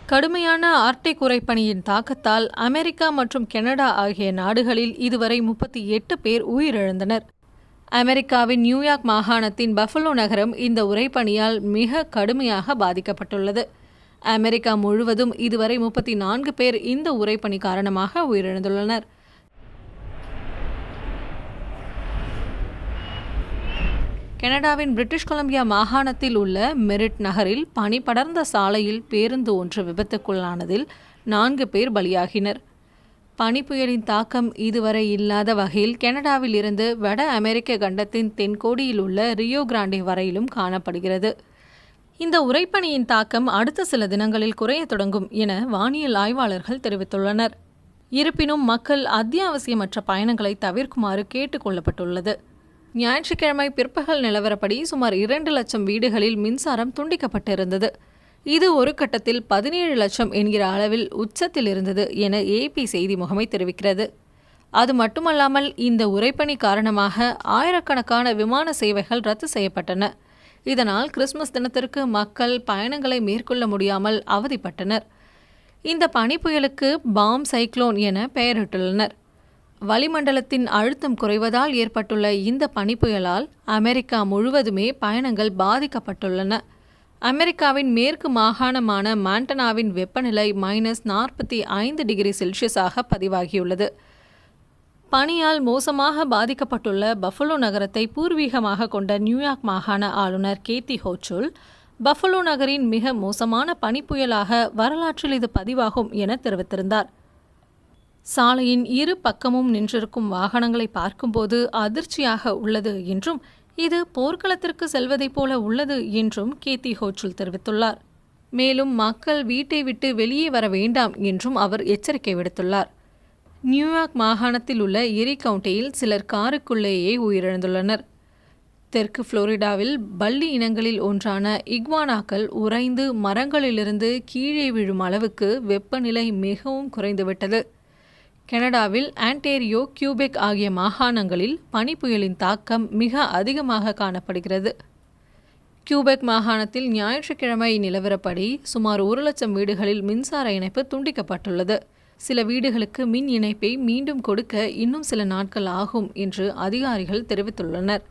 கடுமையான ஆர்க்டிக் உறைபனியின் தாக்கத்தால் அமெரிக்கா மற்றும் கனடா ஆகிய நாடுகளில் இதுவரை 38 பேர் உயிரிழந்தனர். அமெரிக்காவின் நியூயார்க் மாகாணத்தின் பஃபலோ நகரம் இந்த உறைபனியால் மிக கடுமையாக பாதிக்கப்பட்டுள்ளது. அமெரிக்கா முழுவதும் இதுவரை 34 பேர் இந்த உறைபனி காரணமாக உயிரிழந்துள்ளனர். கனடாவின் பிரிட்டிஷ் கொலம்பியா மாகாணத்தில் உள்ள மெரிட் நகரில் பனி படர்ந்த சாலையில் பேருந்து ஒன்று விபத்துக்குள்ளானதில் 4 பேர் பலியாகினர். பனி புயலின் தாக்கம் இதுவரை இல்லாத வகையில் கனடாவில் இருந்து வட அமெரிக்க கண்டத்தின் தென்கோடியில் உள்ள ரியோ கிராண்டே வரையிலும் காணப்படுகிறது. இந்த உறைபனியின் தாக்கம் அடுத்த சில தினங்களில் குறைய தொடங்கும் என வானியல் ஆய்வாளர்கள் தெரிவித்துள்ளனர். இருப்பினும் மக்கள் அத்தியாவசியமற்ற பயணங்களை தவிர்க்குமாறு கேட்டுக் கொள்ளப்பட்டுள்ளது. ஞாயிற்றுக்கிழமை பிற்பகல் நிலவரப்படி சுமார் 2 லட்சம் வீடுகளில் மின்சாரம் துண்டிக்கப்பட்டிருந்தது. இது ஒரு கட்டத்தில் 17 லட்சம் என்கிற அளவில் உச்சத்தில் இருந்தது என AP செய்தி முகமை தெரிவிக்கிறது. அது மட்டுமல்லாமல் இந்த உறைபனி காரணமாக ஆயிரக்கணக்கான விமான சேவைகள் ரத்து செய்யப்பட்டன. இதனால் கிறிஸ்துமஸ் தினத்திற்கு மக்கள் பயணங்களை மேற்கொள்ள முடியாமல் அவதிப்பட்டனர். இந்த பனி புயலுக்கு பாம் சைக்ளோன் என பெயரிட்டுள்ளனர். வளிமண்டலத்தின் அழுத்தம் குறைவதால் ஏற்பட்டுள்ள இந்த பனிப்புயலால் அமெரிக்கா முழுவதுமே பயணங்கள் பாதிக்கப்பட்டுள்ளன. அமெரிக்காவின் மேற்கு மாகாணமான மாண்டனாவின் வெப்பநிலை -45 டிகிரி செல்சியஸாக பதிவாகியுள்ளது. பனியால் மோசமாக பாதிக்கப்பட்டுள்ள பஃபலோ நகரத்தை பூர்வீகமாக கொண்ட நியூயார்க் மாகாண ஆளுநர் கேத்தி ஹோச்சுல், பஃபலோ நகரின் மிக மோசமான பனிப்புயலாக வரலாற்றில் இது பதிவாகும் என தெரிவித்திருந்தார். சாலையின் இரு பக்கமும் நின்றிருக்கும் வாகனங்களை பார்க்கும்போது அதிர்ச்சியாக உள்ளது என்றும் இது போர்க்களத்திற்கு செல்வதைப் போல உள்ளது என்றும் கேத்தி ஹோச்சுல் தெரிவித்துள்ளார். மேலும் மக்கள் வீட்டை விட்டு வெளியே வர வேண்டாம் என்றும் அவர் எச்சரிக்கை விடுத்துள்ளார். நியூயார்க் மாகாணத்தில் உள்ள எரி கவுண்டியில் சிலர் காருக்குள்ளேயே உயிரிழந்துள்ளனர். தெற்கு புளோரிடாவில் பல்லி இனங்களில் ஒன்றான இக்வானாக்கள் உறைந்து மரங்களிலிருந்து கீழே விழும் அளவுக்கு வெப்பநிலை மிகவும் குறைந்துவிட்டது. கனடாவில் ஆன்டேரியோ, கியூபெக் ஆகிய மாகாணங்களில் பனி புயலின் தாக்கம் மிக அதிகமாக காணப்படுகிறது. கியூபெக் மாகாணத்தில் ஞாயிற்றுக்கிழமை நிலவரப்படி சுமார் 1 லட்சம் வீடுகளில் மின்சார இணைப்பு துண்டிக்கப்பட்டுள்ளது. சில வீடுகளுக்கு மின் இணைப்பை மீண்டும் கொடுக்க இன்னும் சில நாட்கள் ஆகும் என்று அதிகாரிகள் தெரிவித்துள்ளனர்.